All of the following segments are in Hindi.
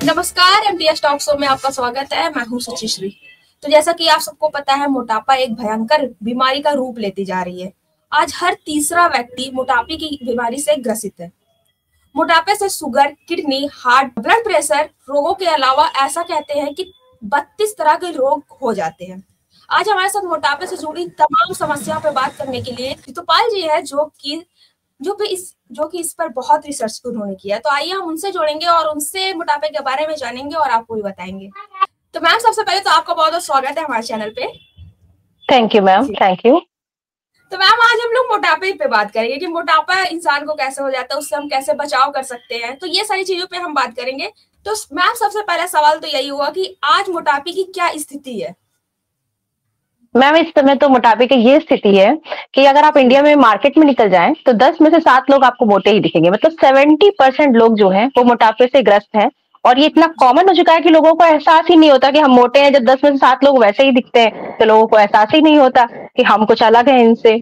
नमस्कार, एमटीएस टॉक शो में आपका स्वागत है। मैं हूं सुचिश्री। तो जैसा कि आप सबको पता है, मोटापा एक भयंकर बीमारी का रूप लेती जा रही है। आज हर तीसरा व्यक्ति मोटापे की बीमारी से ग्रसित है। मोटापे से sugar, kidney, heart, blood pressure रोगों के अलावा ऐसा कहते हैं कि 32 तरह के रोग हो जाते हैं। आज हमारे साथ मोटापे से जुड़ी तमाम समस्याओं पर बात करने के लिए ऋतुपाल जी है, जो कि इस पर बहुत रिसर्च उन्होंने किया है। तो आइए हम उनसे जोड़ेंगे और उनसे मोटापे के बारे में जानेंगे और आपको भी बताएंगे। तो मैम, सबसे पहले तो आपका बहुत बहुत स्वागत है हमारे चैनल पे। Thank you ma'am, thank you. तो मैम, आज हम लोग मोटापे पे बात करेंगे कि मोटापा इंसान को कैसे हो जाता है, उससे हम कैसे बचाव कर सकते हैं। तो ये सारी चीजों पे हम बात करेंगे। तो मैम, सबसे पहला सवाल तो यही हुआ कि आज मोटापे की क्या स्थिति है? मैम, इस समय तो मोटापे की ये स्थिति है कि अगर आप इंडिया में मार्केट में निकल जाएं तो 10 में से 7 लोग आपको मोटे ही दिखेंगे। मतलब 70% लोग जो हैं वो मोटापे से ग्रस्त हैं। और ये इतना कॉमन हो चुका है कि लोगों को एहसास ही नहीं होता कि हम मोटे हैं। जब 10 में से 7 लोग वैसे ही दिखते हैं तो लोगों को एहसास ही नहीं होता कि हम कुछ अलग है इनसे।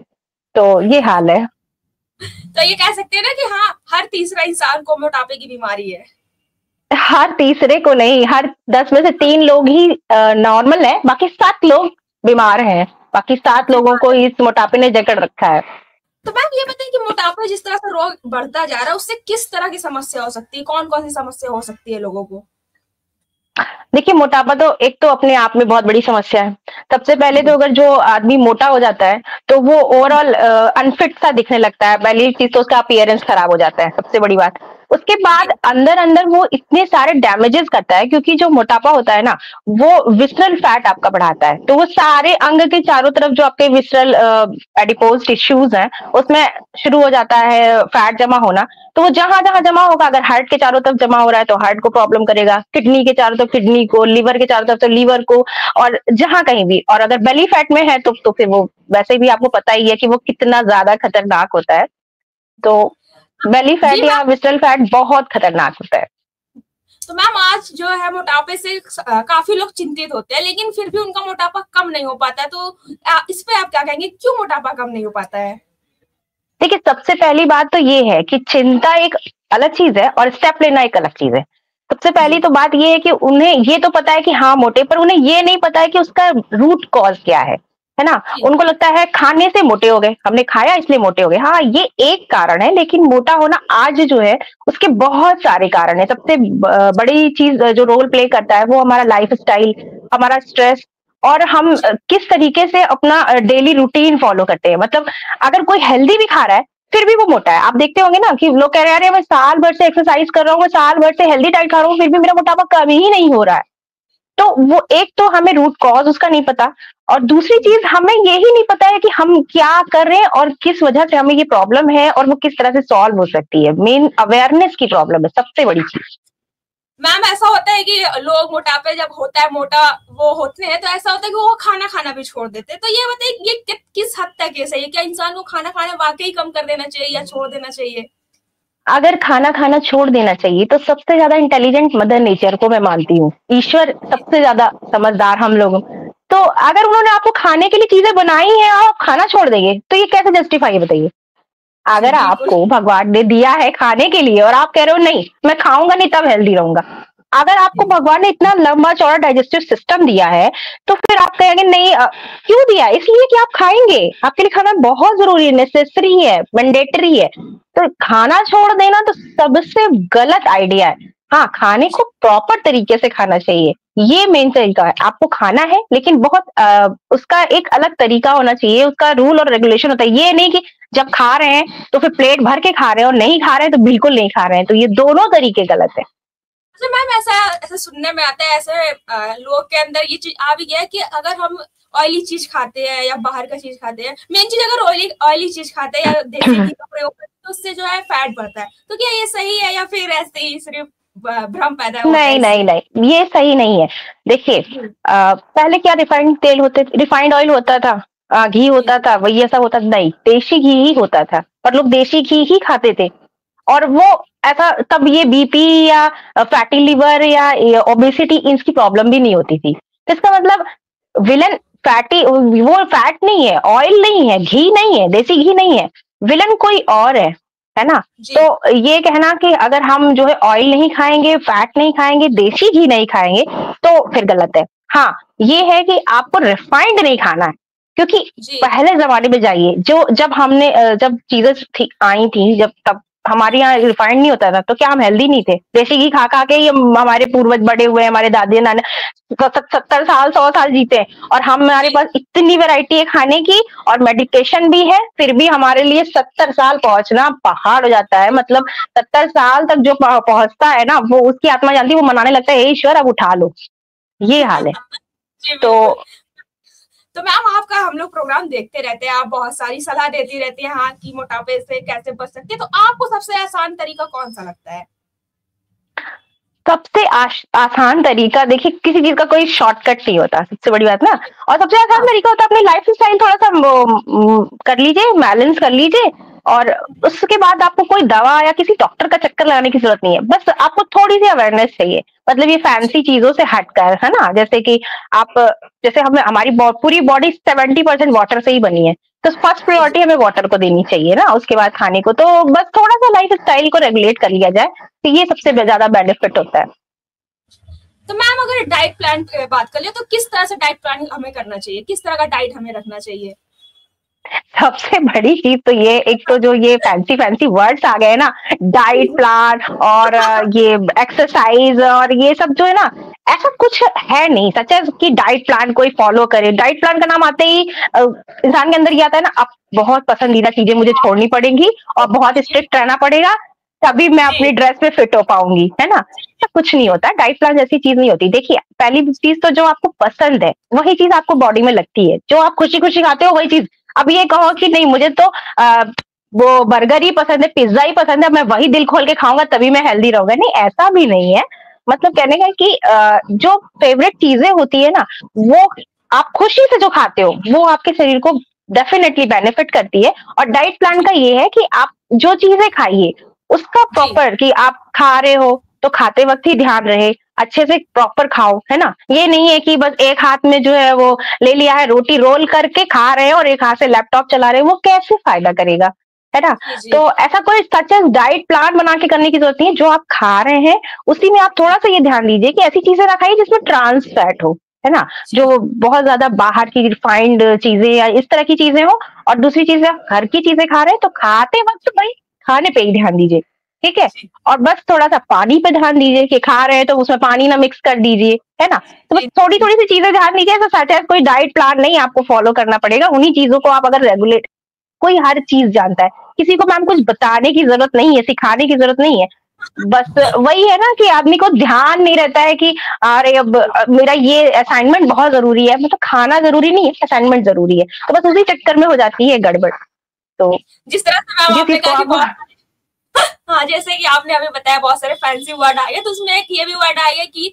तो ये हाल है। तो ये कह सकते हैं ना कि हाँ, हर तीसरा इंसान को मोटापे की बीमारी है। हर तीसरे को नहीं, हर 10 में से 3 लोग ही नॉर्मल है, बाकी 7 लोग बीमार हैं। बाकी 7 लोगों को इस मोटापे ने जकड़ रखा है। तो मैम, ये बताइए कि मोटापा जिस तरह से रोग बढ़ता जा रहा है, उससे किस तरह की समस्या हो सकती है? कौन कौन सी समस्या हो सकती है लोगों को? देखिए, मोटापा तो एक तो अपने आप में बहुत बड़ी समस्या है। सबसे पहले तो अगर जो आदमी मोटा हो जाता है तो वो ओवरऑल अनफिट सा दिखने लगता है। पहली चीज तो उसका अपीयरेंस खराब हो जाता है, सबसे बड़ी बात। उसके बाद अंदर अंदर वो इतने सारे डैमेजेस करता है, क्योंकि जो मोटापा होता है ना, वो विसरल फैट आपका बढ़ाता है। तो वो सारे अंग के चारों तरफ जो आपके विसरल एडिपोज टिश्यूज हैं, उसमें शुरू हो जाता है फैट जमा होना। तो वो जहां जहां जमा होगा, अगर हार्ट के चारों तरफ जमा हो रहा है तो हार्ट को प्रॉब्लम करेगा, किडनी के चारों तरफ किडनी को, लिवर के चारों तरफ तो लिवर को, और जहां कहीं भी। और अगर बेली फैट में है तो फिर वो वैसे भी आपको पता ही है कि वो कितना ज्यादा खतरनाक होता है। तो बेली फैट या विसरल फैट बहुत खतरनाक होता है। तो मैम, आज जो है मोटापे से काफी लोग चिंतित होते हैं, लेकिन फिर भी उनका मोटापा कम नहीं हो पाता है। तो इस पे आप क्या कहेंगे, क्यों मोटापा कम नहीं हो पाता है? देखिए, सबसे पहली बात तो ये है कि चिंता एक अलग चीज है और स्टेप लेना एक अलग चीज है। सबसे पहली तो बात ये है कि उन्हें ये तो पता है कि हाँ मोटे, पर उन्हें ये नहीं पता है कि उसका रूट कॉज क्या है ना। उनको लगता है खाने से मोटे हो गए, हमने खाया इसलिए मोटे हो गए। हाँ, ये एक कारण है, लेकिन मोटा होना आज जो है उसके बहुत सारे कारण है। सबसे बड़ी चीज जो रोल प्ले करता है वो हमारा लाइफ स्टाइल, हमारा स्ट्रेस, और हम किस तरीके से अपना डेली रूटीन फॉलो करते हैं। मतलब अगर कोई हेल्दी भी खा रहा है फिर भी वो मोटा है। आप देखते होंगे ना कि लोग कह रहे हैं अरे मैं साल भर से एक्सरसाइज कर रहा हूँ, मैं साल भर से हेल्दी डाइट खा रहा हूँ, फिर भी मेरा मोटापा कम ही नहीं हो रहा है। तो वो एक तो हमें रूट कॉज उसका नहीं पता, और दूसरी चीज हमें यही नहीं पता है कि हम क्या कर रहे हैं और किस वजह से हमें ये प्रॉब्लम है और वो किस तरह से सॉल्व हो सकती है। मेन अवेयरनेस की प्रॉब्लम है सबसे बड़ी चीज। मैम, ऐसा होता है कि लोग मोटापे जब होता है, मोटा वो होते हैं, तो ऐसा होता है कि वो खाना खाना भी छोड़ देते हैं। तो ये बताइए, ये किस हद तक है सही है? क्या इंसान को खाना खाना वाकई कम कर देना चाहिए या छोड़ देना चाहिए? अगर खाना खाना छोड़ देना चाहिए तो सबसे ज्यादा इंटेलिजेंट मदर नेचर को मैं मानती हूँ। ईश्वर सबसे ज्यादा समझदार हम लोग। तो अगर उन्होंने आपको खाने के लिए चीजें बनाई हैं और आप खाना छोड़ देंगे तो ये कैसे जस्टिफाई है बताइए। अगर आपको भगवान ने दिया है खाने के लिए और आप कह रहे हो नहीं मैं खाऊंगा नहीं तब हेल्दी रहूंगा, अगर आपको भगवान ने इतना लंबा चौड़ा डाइजेस्टिव सिस्टम दिया है तो फिर आप कहेंगे नहीं क्यों दिया? इसलिए कि आप खाएंगे, आपके लिए खाना बहुत जरूरी है, नेसेसरी है, मैंडेटरी है। तो खाना छोड़ देना तो सबसे गलत आइडिया है। हाँ, खाने को प्रॉपर तरीके से खाना चाहिए, ये मेन तरीका है। आपको खाना है लेकिन बहुत उसका एक अलग तरीका होना चाहिए, उसका रूल और रेगुलेशन होता है। ये नहीं कि जब खा रहे हैं तो फिर प्लेट भर के खा रहे हैं और नहीं खा रहे हैं तो बिल्कुल नहीं खा रहे हैं। तो ये दोनों तरीके गलत है। अच्छा मैम, ऐसा सुनने में आता है, ऐसे लोग के अंदर ये चीज आ भी गया है कि अगर हम ऑयली चीज खाते हैं या बाहर का चीज खाते हैं, मेन चीज अगर ऑयली चीज खाते हैं या देसी घी का प्रयोग करते हैं तो उससे जो है फैट बढ़ता है। तो क्या ये सही है या फिर ऐसे ही सिर्फ भ्रम पैदा होता है? नहीं नहीं नहीं, ये सही नहीं है। देखिए, पहले क्या रिफाइंड तेल होते, रिफाइंड ऑयल होता था, घी होता था, वही ऐसा होता था? नहीं, देशी घी ही होता था और लोग देशी घी ही खाते थे। और वो ऐसा तब ये बीपी या फैटी लिवर या ओबेसिटी इसकी प्रॉब्लम भी नहीं होती थी। तो इसका मतलब विलन फैटी, वो फैट नहीं है, ऑयल नहीं है, घी नहीं है, देसी घी नहीं है, विलन कोई और है। है ना। जी तो ये कहना कि अगर हम जो है ऑयल नहीं खाएंगे, फैट नहीं खाएंगे, देसी घी नहीं खाएंगे, तो फिर गलत है। हाँ, ये है कि आपको रिफाइंड नहीं खाना है, क्योंकि जी पहले जमाने में जाइए, जो जब हमने जब चीजें आई थी, जब तब हमारे यहाँ रिफाइंड नहीं होता था, तो क्या हम हेल्दी नहीं थे? देसी घी खा खा के ये हमारे पूर्वज बड़े हुए, हमारे दादी नाना 70 साल 100 साल जीते हैं, और हमारे जी पास इतनी वैरायटी है खाने की, और मेडिकेशन भी है, फिर भी हमारे लिए 70 साल पहुंचना पहाड़ हो जाता है। मतलब 70 साल तक जो पहुंचता है ना, वो उसकी आत्मा जानती है, वो मनाने लगता है, हे ईश्वर अब उठा लो, ये हाल है। जी तो बिल्कुल। तो मैम आपका हम लोग प्रोग्राम देखते रहते हैं, आप बहुत सारी सलाह देती रहती हैं, हाँ कि मोटापे से कैसे बच सकते हैं, तो आपको सबसे आसान तरीका कौन सा लगता है? सबसे आसान तरीका, देखिए किसी चीज का कोई शॉर्टकट नहीं होता, सबसे बड़ी बात ना। और सबसे आसान हाँ तरीका होता है अपनी लाइफ स्टाइल थोड़ा सा कर लीजिए, बैलेंस कर लीजिए, और उसके बाद आपको कोई दवा या किसी डॉक्टर का चक्कर लगाने की जरूरत नहीं है। बस आपको थोड़ी सी अवेयरनेस चाहिए, मतलब ये फैंसी चीजों से हटकर, है ना। जैसे कि आप, जैसे हमें हमारी पूरी बॉडी 70% वाटर से ही बनी है, तो फर्स्ट जी जी प्रायोरिटी हमें वाटर को देनी चाहिए ना, उसके बाद खाने को। तो बस थोड़ा सा लाइफ स्टाइल को रेगुलेट कर लिया जाए, तो ये सबसे ज्यादा बेनिफिट होता है। तो मैम अगर डाइट प्लान की बात कर ले, तो किस तरह से डाइट प्लान हमें करना चाहिए, किस तरह का डाइट हमें रखना चाहिए? सबसे बड़ी चीज तो ये, एक तो जो ये फैंसी फैंसी वर्ड्स आ गए ना, डाइट प्लान और ये एक्सरसाइज और ये सब जो है ना, ऐसा कुछ है नहीं सच है कि डाइट प्लान कोई फॉलो करे। डाइट प्लान का नाम आते ही इंसान के अंदर ये आता है ना, अब बहुत पसंदीदा चीजें मुझे छोड़नी पड़ेंगी और बहुत स्ट्रिक्ट रहना पड़ेगा, तभी मैं जी अपनी ड्रेस में फिट हो पाऊंगी, है ना। ऐसा कुछ नहीं होता, डाइट प्लान जैसी चीज नहीं होती। देखिए, पहली चीज तो जो आपको पसंद है वही चीज आपको बॉडी में लगती है, जो आप खुशी खुशी खाते हो वही चीज। अब ये कहो कि नहीं मुझे तो वो बर्गर ही पसंद है, पिज्जा ही पसंद है, मैं वही दिल खोल के खाऊंगा तभी मैं हेल्दी रहूंगा, नहीं, ऐसा भी नहीं है। मतलब कहने का कि जो फेवरेट चीजें होती है ना, वो आप खुशी से जो खाते हो वो आपके शरीर को डेफिनेटली बेनिफिट करती है। और डाइट प्लान का ये है कि आप जो चीजें खाइए उसका जी प्रॉपर, कि आप खा रहे हो तो खाते वक्त ही ध्यान रहे, अच्छे से प्रॉपर खाओ, है ना। ये नहीं है कि बस एक हाथ में जो है वो ले लिया है, रोटी रोल करके खा रहे हैं और एक हाथ से लैपटॉप चला रहे हैं, वो कैसे फायदा करेगा, है ना। जी जी तो ऐसा कोई सच डाइट प्लान बना के करने की जरूरत नहीं है। जो आप खा रहे हैं उसी में आप थोड़ा सा ये ध्यान दीजिए कि ऐसी चीजें ना खाइए जिसमें ट्रांस फैट हो, है ना, जी जो बहुत ज्यादा बाहर की रिफाइंड चीजें या इस तरह की चीजें हो। और दूसरी चीज, आप घर की चीजें खा रहे हैं तो खाते वक्त भाई खाने पे ही ध्यान दीजिए, ठीक है। जी और बस थोड़ा सा पानी पे ध्यान दीजिए कि खा रहे हैं तो उसमें पानी ना मिक्स कर दीजिए, है ना। तो बस जी थोड़ी जी थोड़ी सी चीजें ध्यान दीजिए, तो सच है कोई डाइट प्लान नहीं आपको फॉलो करना पड़ेगा, उन्हीं चीजों को आप अगर रेगुलेट, कोई हर चीज जानता है, किसी को मैम कुछ बताने की जरूरत नहीं है, सिखाने की जरूरत नहीं है। बस वही है ना कि आदमी को ध्यान नहीं रहता है कि अरे अब मेरा ये असाइनमेंट बहुत जरूरी है, मतलब खाना जरूरी नहीं है, असाइनमेंट जरूरी है, तो बस उसी चक्कर में हो जाती है गड़बड़। तो जिस तरह से मैम जिस आपने चीज को कहा कि आप, बहुत हाँ, जैसे कि आपने अभी बताया बहुत सारे फैंसी वर्ड आ गए, तो उसमें एक ये भी वर्ड आ गया कि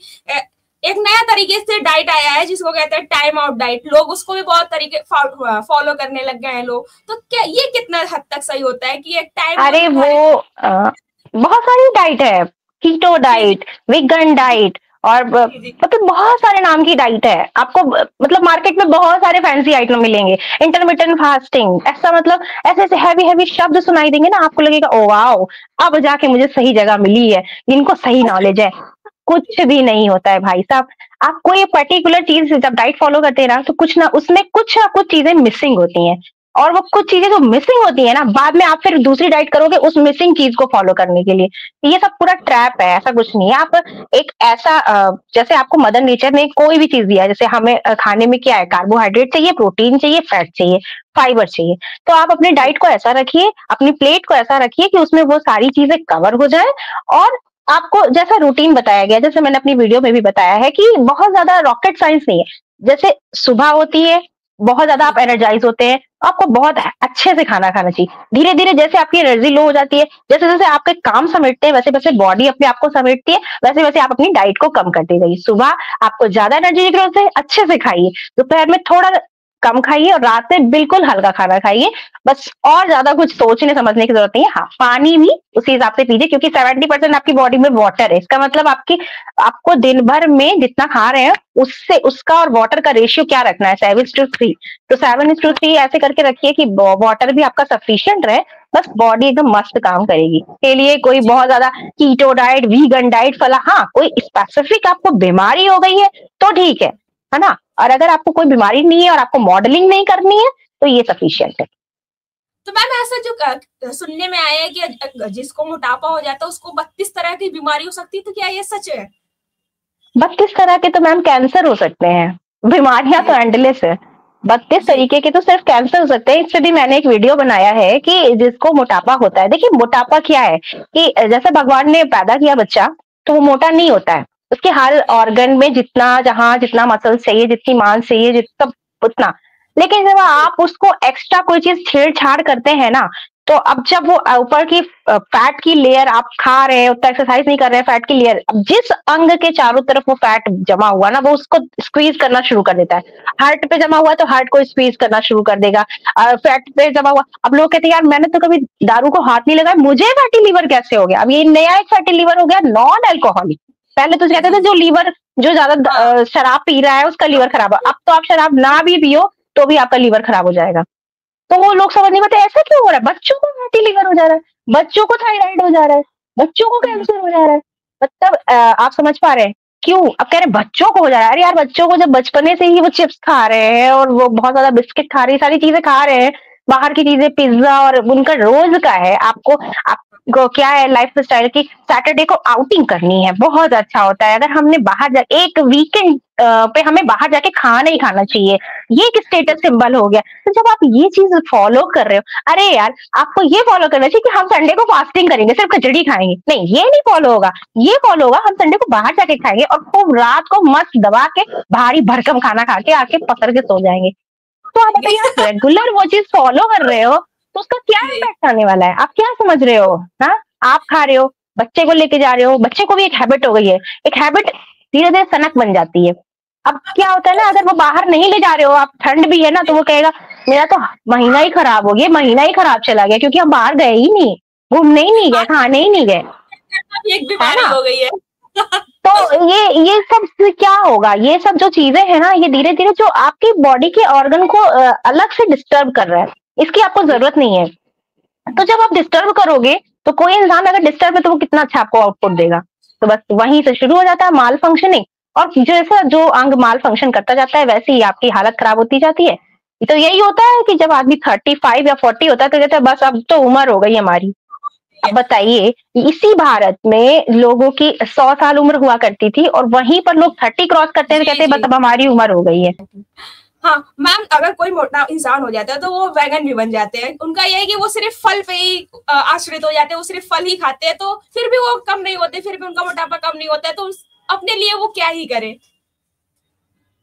एक नया तरीके से डाइट आया है जिसको कहते हैं टाइम आउट डाइट, लोग उसको भी बहुत तरीके फॉलो करने लग गए हैं लोग। तो क्या ये कितना हद तक सही होता है कि एक टाइम कोई अरे वो निर्धारित? बहुत सारी डाइट है, कीटो जी जी डाइट, वेगन डाइट, और जी जी मतलब बहुत सारे नाम की डाइट है आपको। मतलब मार्केट में बहुत सारे फैंसी आइटम मिलेंगे, इंटरमिटेंट फास्टिंग, ऐसा मतलब ऐसे ऐसे हैवी हैवी शब्द सुनाई देंगे ना, आपको लगेगा ओ वाओ, अब जाके मुझे सही जगह मिली है, इनको सही नॉलेज है। कुछ भी नहीं होता है भाई साहब। आप कोई पर्टिकुलर चीज जब डाइट फॉलो करते हैं ना, तो कुछ ना कुछ चीजें मिसिंग होती हैं, और वो कुछ चीजें जो मिसिंग होती है ना, बाद में आप फिर दूसरी डाइट करोगे उस मिसिंग चीज को फॉलो करने के लिए। ये सब पूरा ट्रैप है, ऐसा कुछ नहीं है। आप एक ऐसा जैसे आपको मदर नेचर ने कोई भी चीज दिया है, जैसे हमें खाने में क्या है, कार्बोहाइड्रेट चाहिए, प्रोटीन चाहिए, फैट चाहिए, फाइबर चाहिए, तो आप अपने डाइट को ऐसा रखिए, अपनी प्लेट को ऐसा रखिए कि उसमें वो सारी चीजें कवर हो जाए। और आपको जैसा रूटीन बताया गया, जैसे मैंने अपनी वीडियो में भी बताया है कि बहुत ज्यादा रॉकेट साइंस नहीं है। जैसे सुबह होती है, बहुत ज्यादा आप एनर्जाइज होते हैं, आपको बहुत अच्छे से खाना खाना चाहिए। धीरे धीरे जैसे आपकी एनर्जी लो हो जाती है, जैसे जैसे आपके काम समेटते हैं, वैसे वैसे बॉडी अपने आप को समेटती है, वैसे वैसे आप अपनी डाइट को कम करते जाइए। सुबह आपको ज्यादा एनर्जी की जरूरत है, अच्छे से खाइए, दोपहर में थोड़ा कम खाइए, और रात में बिल्कुल हल्का खाना खाइए। बस और ज्यादा कुछ सोचने समझने की जरूरत नहीं है। हाँ, पानी भी उसी हिसाब से पीजिए, क्योंकि 70% आपकी बॉडी में वाटर है। इसका मतलब आपको दिन भर में जितना खा रहे हैं उससे उसका और वाटर का रेशियो क्या रखना है, 7:3। तो 7:3 ऐसे करके रखिए कि वाटर भी आपका सफिशियंट रहे, बस बॉडी एकदम मस्त काम करेगी। के लिए कोई बहुत ज्यादा कीटो डाइट, वीगन डाइट फला, हाँ कोई स्पेसिफिक आपको बीमारी हो गई है तो ठीक है ना। और अगर आपको कोई बीमारी नहीं है और आपको मॉडलिंग नहीं करनी है तो ये सफिशियंट है। तो मैम ऐसा जो सुनने में आया है कि जिसको मोटापा हो जाता है उसको 32 तरह की बीमारी हो सकती है, तो क्या ये सच है? 32 तरह के तो मैम कैंसर हो सकते हैं, बीमारियां तो एंडलेस है। 32 तरीके के तो सिर्फ कैंसर हो सकते हैं। इससे भी मैंने एक वीडियो बनाया है कि जिसको मोटापा होता है, देखिए मोटापा क्या है कि जैसे भगवान ने पैदा किया बच्चा तो वो मोटा नहीं होता है, उसके हर ऑर्गन में जितना जहां जितना मसल चाहिए, जितनी मांस चाहिए, जितना उतना। लेकिन जब आप उसको एक्स्ट्रा कोई चीज छेड़छाड़ करते हैं ना, तो अब जब वो ऊपर की फैट की लेयर आप खा रहे हैं, उतना एक्सरसाइज नहीं कर रहे हैं, फैट की लेयर, अब जिस अंग के चारों तरफ वो फैट जमा हुआ ना, वो उसको स्क्वीज करना शुरू कर देता है। हार्ट पे जमा हुआ है तो हार्ट को स्क्वीज करना शुरू कर देगा। फैट पे जमा हुआ, अब लोग कहते हैं यार मैंने तो कभी दारू को हाथ नहीं लगाया, मुझे फैटी लीवर कैसे हो गया? अब ये नया एक फैटी लीवर हो गया, नॉन अल्कोहलिक। पहले तो कहते थे जो लीवर जो ज्यादा शराब पी रहा है उसका लीवर खराब है, अब तो आप शराब ना भी पियो तो भी आपका लीवर खराब हो जाएगा। तो वो लोग समझ नहीं पाते ऐसा क्यों हो रहा है, बच्चों को फैटी लीवर हो जा रहा है, बच्चों को थायराइड हो जा रहा है, बच्चों को कैंसर हो जा रहा है। मतलब आप समझ पा रहे हैं क्यों? अब कह रहे बच्चों को हो जा रहा है। अरे यार बच्चों को जब बचपने से ही वो चिप्स खा रहे हैं और वो बहुत ज्यादा बिस्किट खा रहे हैं, सारी चीजें खा रहे हैं, बाहर की चीजें, पिज्जा, और उनका रोज का है। आपको क्या है लाइफ स्टाइल की, सैटरडे को आउटिंग करनी है, बहुत अच्छा होता है अगर हमने बाहर जा, एक वीकेंड पे हमें बाहर जाके खाना ही खाना चाहिए, ये एक स्टेटस सिंबल हो गया। तो जब आप ये चीज फॉलो कर रहे हो, अरे यार आपको ये फॉलो करना चाहिए कि हम संडे को फास्टिंग करेंगे, सिर्फ खिचड़ी खाएंगे, नहीं ये नहीं फॉलो होगा। ये फॉलो होगा हम संडे को बाहर जाके खाएंगे और खूब रात को मस्त दबा के भारी भरकम खाना खा के आके पकड़ के सो जाएंगे। तो आप बताइए आप रेगुलर वो चीज फॉलो कर रहे हो तो उसका क्या इम्पैक्ट आने वाला है? आप क्या समझ रहे हो? हाँ, आप खा रहे हो, बच्चे को लेके जा रहे हो, बच्चे को भी एक हैबिट हो गई है, एक हैबिट धीरे धीरे सनक बन जाती है। अब क्या होता है ना, अगर वो बाहर नहीं ले जा रहे हो आप, ठंड भी है ना, तो वो कहेगा मेरा तो महीना ही खराब हो गया, महीना ही खराब चला गया, क्योंकि हम बाहर गए ही नहीं, घूमने ही नहीं गए, खाने ही नहीं गए, एक बीमारी हो गई है। तो ये सब से क्या होगा? ये सब जो चीजें है ना, ये धीरे धीरे जो आपकी बॉडी के ऑर्गन को अलग से डिस्टर्ब कर रहा है, इसकी आपको जरूरत नहीं है। तो जब आप डिस्टर्ब करोगे तो कोई इंसान अगर डिस्टर्ब है तो वो कितना अच्छा आपको आउटपुट देगा। तो बस वहीं से शुरू हो जाता है माल फंक्शनिंग, और जैसा जो अंग माल फंक्शन करता जाता है वैसे ही आपकी हालत खराब होती जाती है। तो यही होता है कि जब आदमी 35 या 40 होता है तो कहता है बस अब तो उम्र हो गई हमारी। अब बताइए, इसी भारत में लोगों की 100 साल उम्र हुआ करती थी और वहीं पर लोग 30 क्रॉस करते हैं, कहते हैं बस अब हमारी उम्र हो गई है। हाँ मैम, अगर कोई मोटा इंसान हो जाता है तो वो वैगन भी बन जाते हैं। उनका यह है कि वो सिर्फ फल पे ही आश्रित हो जाते हैं, वो सिर्फ फल ही खाते हैं, तो फिर भी वो कम नहीं होते, फिर भी उनका मोटापा कम नहीं होता है, तो अपने लिए वो क्या ही करे।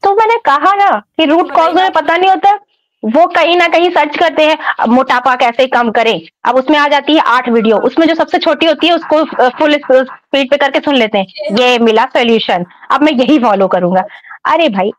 तो मैंने कहा ना कि रूट कॉज उन्हें पता नहीं होता, वो कहीं ना कहीं सर्च करते हैं मोटापा कैसे कम करें। अब उसमें आ जाती है 8 वीडियो, उसमें जो सबसे छोटी होती है उसको फुल स्पीड पे करके सुन लेते हैं, ये मिला सोल्यूशन, अब मैं यही फॉलो करूंगा। अरे भाई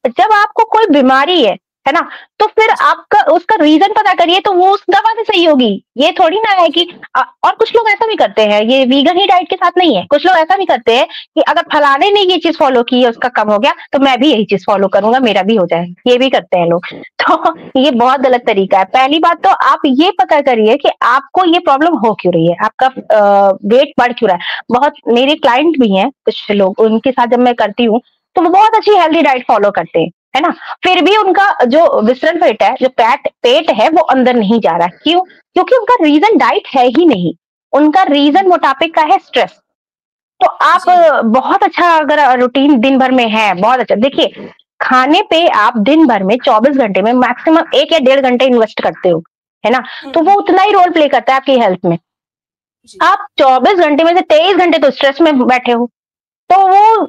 जब आपको कोई बीमारी है ना, तो फिर आपका उसका रीजन पता करिए, तो वो उस दवा से सही होगी। ये थोड़ी ना है कि और कुछ लोग ऐसा भी करते हैं, ये वीगन ही डाइट के साथ नहीं है, कुछ लोग ऐसा भी करते हैं कि अगर फलाने ने ये चीज फॉलो की है उसका कम हो गया तो मैं भी यही चीज फॉलो करूंगा, मेरा भी हो जाएगा, ये भी करते हैं लोग। तो ये बहुत गलत तरीका है। पहली बात तो आप ये पता करिए कि आपको ये प्रॉब्लम हो क्यों रही है, आपका वेट बढ़ क्यों रहा है। बहुत मेरे क्लाइंट भी हैं कुछ लोग, उनके साथ जब मैं करती हूँ तो वो बहुत अच्छी हेल्दी डाइट फॉलो करते हैं, है ना, फिर भी उनका जो विसरल पेट है, जो पेट है, वो अंदर नहीं जा रहा है। क्यों? क्योंकि उनका रीजन डाइट है ही नहीं, उनका रीजन मोटापे का है स्ट्रेस। तो आप बहुत अच्छा अगर रूटीन दिन भर में है, बहुत अच्छा, देखिए खाने पे आप दिन भर में 24 घंटे में मैक्सिमम 1 या 1.5 घंटे इन्वेस्ट करते हो, है ना, तो वो उतना ही रोल प्ले करता है आपकी हेल्थ में। आप 24 घंटे में से 23 घंटे तो स्ट्रेस में बैठे हो, तो वो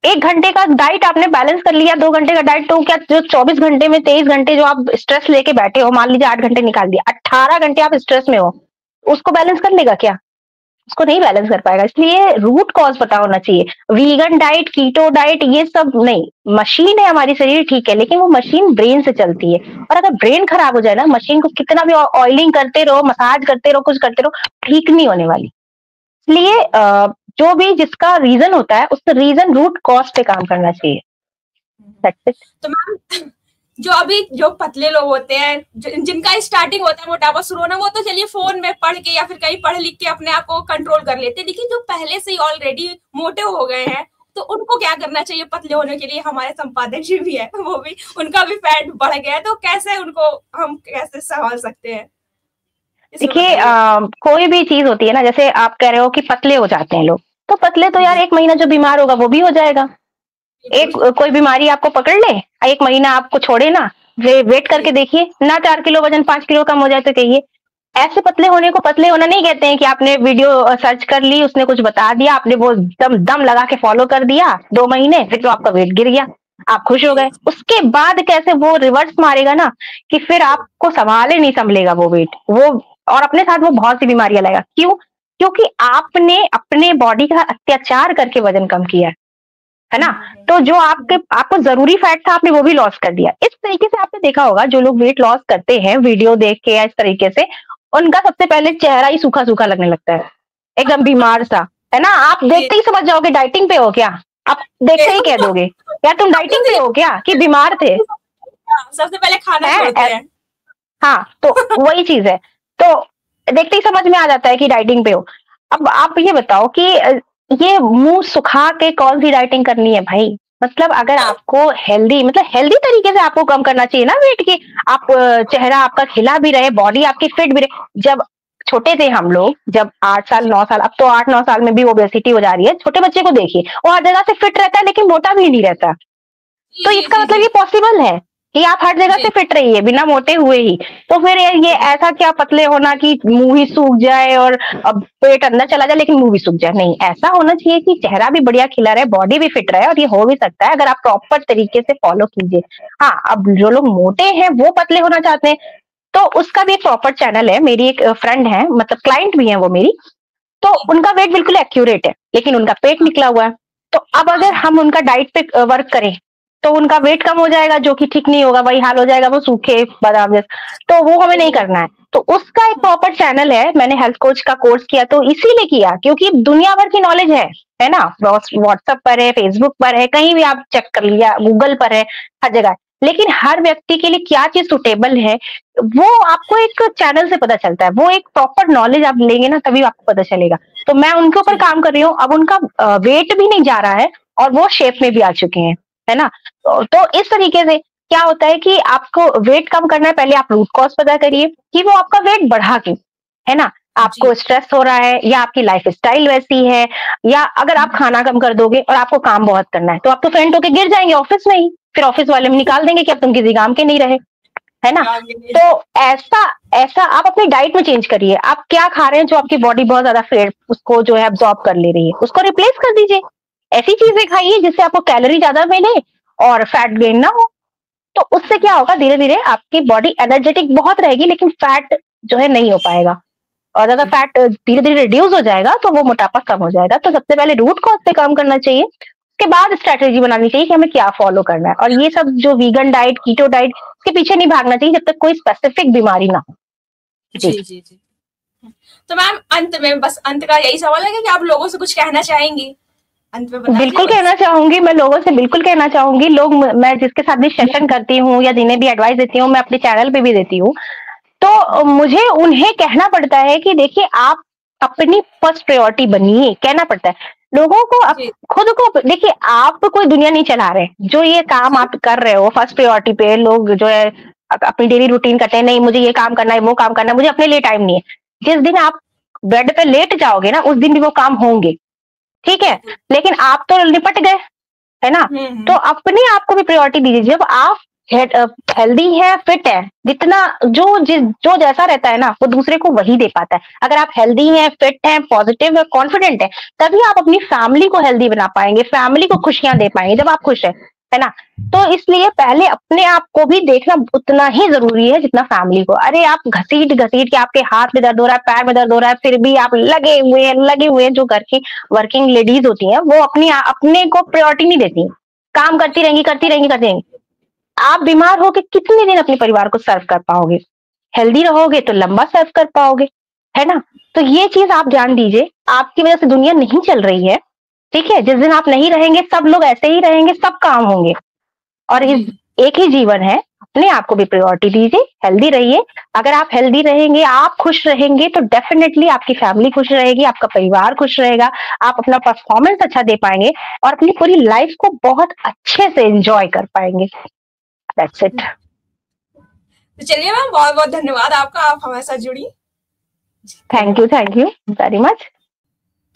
1 घंटे का डाइट आपने बैलेंस कर लिया, 2 घंटे का डाइट, तो क्या जो 24 घंटे में 23 घंटे जो आप स्ट्रेस लेके बैठे हो, मान लीजिए 8 घंटे निकाल दिया, 18 घंटे आप स्ट्रेस में हो, उसको बैलेंस कर लेगा क्या? उसको नहीं बैलेंस कर पाएगा। इसलिए रूट कॉज पता होना चाहिए। वीगन डाइट, कीटो डाइट, ये सब नहीं, मशीन है हमारी शरीर ठीक है, लेकिन वो मशीन ब्रेन से चलती है, और अगर ब्रेन खराब हो जाए ना, मशीन को कितना भी ऑयलिंग करते रहो, मसाज करते रहो, कुछ करते रहो, ठीक नहीं होने वाली। इसलिए जो भी जिसका रीजन होता है उस रीजन रूट कॉज पे काम करना चाहिए। तो मैम जो अभी जो पतले लोग होते हैं, जिनका स्टार्टिंग होता है मोटापा शुरू होना, वो तो चलिए फोन में पढ़ के या फिर कहीं पढ़ लिख के अपने आप को कंट्रोल कर लेते हैं, लेकिन जो पहले से ही ऑलरेडी मोटे हो गए हैं, तो उनको क्या करना चाहिए पतले होने के लिए? हमारे संपादक जी भी है, वो भी, उनका भी फैट बढ़ गया है, तो कैसे उनको हम कैसे संभाल सकते हैं? देखिए कोई भी चीज होती है ना, जैसे आप कह रहे हो कि पतले हो जाते हैं लोग, तो पतले तो यार 1 महीना जो बीमार होगा वो भी हो जाएगा। एक कोई बीमारी आपको पकड़ ले, 1 महीना आपको छोड़े ना, वेट करके देखिए ना, 4 किलो वजन 5 किलो कम हो जाए तो कहिए। ऐसे पतले होने को पतले होना नहीं कहते हैं कि आपने वीडियो सर्च कर ली, उसने कुछ बता दिया, आपने वो दम दम लगा के फॉलो कर दिया 2 महीने, फिर तो आपका वेट गिर गया, आप खुश हो गए। उसके बाद कैसे वो रिवर्स मारेगा ना, कि फिर आपको संभाले नहीं संभलेगा वो वेट, वो और अपने साथ वो बहुत सी बीमारियां लाएगा। क्यों? क्योंकि आपने अपने बॉडी का अत्याचार करके वजन कम किया है ना। तो जो आपको जरूरी फैट था, आपने वो भी लॉस कर दिया। इस तरीके से आपने देखा होगा जो लोग वेट लॉस करते हैं वीडियो देख के या इस तरीके से, उनका सबसे पहले चेहरा ही सूखा सूखा लगने लगता है, एकदम बीमार सा, है ना। आप देखते ही समझ जाओगे डाइटिंग पे हो क्या, आप देखते ही कह दोगे यार तुम डाइटिंग पे हो क्या, कि बीमार थे। सबसे पहले खाना छोड़ते हैं। हाँ, तो वही चीज है, तो देखते ही समझ में आ जाता है कि डाइटिंग पे हो। अब आप ये बताओ कि ये मुंह सुखा के कौन सी डाइटिंग करनी है भाई? मतलब अगर आपको हेल्दी, मतलब हेल्दी तरीके से आपको कम करना चाहिए ना वेट की, आप चेहरा आपका खिला भी रहे, बॉडी आपकी फिट भी रहे। जब छोटे थे हम लोग, जब 8 साल 9 साल, अब तो 8-9 साल में भी ओबेसिटी हो जा रही है। छोटे बच्चे को देखिए, वो हर जगह से फिट रहता है लेकिन मोटा भी नहीं रहता। तो इसका मतलब ये पॉसिबल है कि आप हर जगह से फिट रहिए बिना मोटे हुए ही। तो फिर ये ऐसा क्या पतले होना कि मुंह ही सूख जाए और अब पेट अंदर चला जाए लेकिन मुंह भी सूख जाए? नहीं, ऐसा होना चाहिए कि चेहरा भी बढ़िया खिला रहे, बॉडी भी फिट रहे, और ये हो भी सकता है अगर आप प्रॉपर तरीके से फॉलो कीजिए। हाँ, अब जो लोग मोटे हैं वो पतले होना चाहते हैं, तो उसका भी एक प्रॉपर चैनल है। मेरी एक फ्रेंड है, मतलब क्लाइंट भी है वो मेरी, तो उनका वेट बिल्कुल एक्यूरेट है लेकिन उनका पेट निकला हुआ है। तो अब अगर हम उनका डाइट पे वर्क करें तो उनका वेट कम हो जाएगा, जो कि ठीक नहीं होगा, वही हाल हो जाएगा, वो सूखे बादाम जैसे। तो वो हमें नहीं करना है। तो उसका एक प्रॉपर चैनल है, मैंने हेल्थ कोच का कोर्स किया तो इसीलिए किया क्योंकि दुनिया भर की नॉलेज है ना, व्हाट्सएप पर है, फेसबुक पर है, कहीं भी आप चेक कर लिया, गूगल पर है, हर जगह। लेकिन हर व्यक्ति के लिए क्या चीज सुटेबल है वो आपको एक चैनल से पता चलता है। वो एक प्रॉपर नॉलेज आप लेंगे ना तभी आपको पता चलेगा। तो मैं उनके ऊपर काम कर रही हूँ, अब उनका वेट भी नहीं जा रहा है और वो शेप में भी आ चुके हैं, है ना। तो इस तरीके से क्या होता है कि आपको वेट कम करना है, पहले आप रूट कॉज पता करिए कि वो आपका वेट बढ़ा क्यों, है ना। आपको स्ट्रेस हो रहा है या आपकी लाइफ स्टाइल वैसी है, या अगर आप खाना कम कर दोगे और आपको काम बहुत करना है तो आप तो फेंट होके गिर जाएंगे ऑफिस में ही, फिर ऑफिस वाले में निकाल देंगे कि अब तुम किसी काम के नहीं रहे, है ना। तो ऐसा ऐसा आप अपनी डाइट में चेंज करिए। आप क्या खा रहे हैं जो आपकी बॉडी बहुत ज्यादा फैट उसको जो है अब्सॉर्ब कर ले रही है, उसको रिप्लेस कर दीजिए। ऐसी चीजें खाइए जिससे आपको कैलोरी ज्यादा मिले और फैट गेन ना हो। तो उससे क्या होगा, धीरे धीरे आपकी बॉडी एनर्जेटिक बहुत रहेगी लेकिन फैट जो है नहीं हो पाएगा, और अगर फैट धीरे धीरे रिड्यूस हो जाएगा तो वो मोटापा कम हो जाएगा। तो सबसे पहले रूट कॉज पे काम करना चाहिए, उसके बाद स्ट्रेटेजी बनानी चाहिए कि हमें क्या फॉलो करना है। और ये सब जो वीगन डाइट, कीटो डाइट, इसके पीछे नहीं भागना चाहिए जब तक कोई स्पेसिफिक बीमारी ना हो। जी जी जी। तो मैम अंत में बस अंत का यही सवाल है कि आप लोगों से कुछ कहना चाहेंगी? अंत में बिल्कुल कहना चाहूंगी, मैं लोगों से बिल्कुल कहना चाहूंगी। लोग, मैं जिसके साथ भी सेशन करती हूँ या जिन्हें भी एडवाइस देती हूँ, मैं अपने चैनल पे भी देती हूँ, तो मुझे उन्हें कहना पड़ता है कि देखिए आप अपनी फर्स्ट प्रायोरिटी बनिए। कहना पड़ता है लोगों को, खुद को देखिए, आप कोई दुनिया नहीं चला रहे। जो ये काम आप कर रहे हो फर्स्ट प्रायोरिटी पे, लोग जो है अपनी डेली रूटीन करते हैं, नहीं मुझे ये काम करना है, वो काम करना है, मुझे अपने लिए टाइम नहीं है। जिस दिन आप बेड पे लेट जाओगे ना उस दिन भी वो काम होंगे, ठीक है, लेकिन आप तो निपट गए, है ना। तो अपने आप को भी प्रायोरिटी दीजिए। जब आप हेल्दी है, फिट है, जितना जो जैसा रहता है ना वो दूसरे को वही दे पाता है। अगर आप हेल्दी हैं, फिट हैं, पॉजिटिव है, कॉन्फिडेंट है, तभी आप अपनी फैमिली को हेल्दी बना पाएंगे, फैमिली को खुशियां दे पाएंगे जब आप खुश है ना। तो इसलिए पहले अपने आप को भी देखना उतना ही जरूरी है जितना फैमिली को। अरे आप घसीट घसीट के आपके हाथ में दर्द हो रहा है, पैर में दर्द हो रहा है, फिर भी आप लगे हुए हैं। जो घर की वर्किंग लेडीज होती हैं वो अपने को प्रायोरिटी नहीं देती, काम करती रहेंगी। आप बीमार होके कितने दिन अपने परिवार को सर्व कर पाओगे? हेल्दी रहोगे तो लंबा सर्व कर पाओगे, है ना। तो ये चीज आप जान दीजिए, आपकी वजह से दुनिया नहीं चल रही है, ठीक है। जिस दिन आप नहीं रहेंगे सब लोग ऐसे ही रहेंगे, सब काम होंगे, और इस एक ही जीवन है, अपने आप को भी प्रायोरिटी दीजिए, हेल्दी रहिए। अगर आप हेल्दी रहेंगे, आप खुश रहेंगे, तो डेफिनेटली आपकी फैमिली खुश रहेगी, आपका परिवार खुश रहेगा, आप अपना परफॉर्मेंस अच्छा दे पाएंगे और अपनी पूरी लाइफ को बहुत अच्छे से एंजॉय कर पाएंगे। That's it. तो चलिए मैम, बहुत बहुत धन्यवाद आपका, आप हमारे साथ जुड़ी। Thank you very much.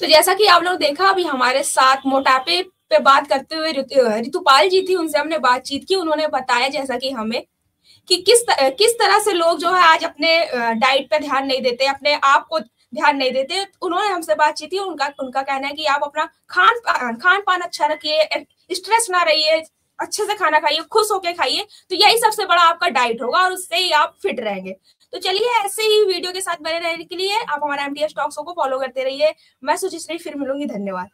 तो जैसा कि आप लोग देखा, अभी हमारे साथ मोटापे पे बात करते हुए ऋतुपाल जी थी, उनसे हमने बातचीत की। उन्होंने बताया जैसा कि हमें कि किस तरह से लोग जो है आज अपने डाइट पे ध्यान नहीं देते, अपने आप को ध्यान नहीं देते। उन्होंने हमसे बातचीत की। उनका कहना है कि आप अपना खान पान अच्छा रखिए, स्ट्रेस ना रहिए, अच्छे से खाना खाइए, खुश होके खाइए, तो यही सबसे बड़ा आपका डाइट होगा और उससे ही आप फिट रहेंगे। तो चलिए, ऐसे ही वीडियो के साथ बने रहने के लिए आप हमारा MTS टॉक्स को फॉलो करते रहिए। मैं सुचिश्री फिर मिलूंगी। धन्यवाद।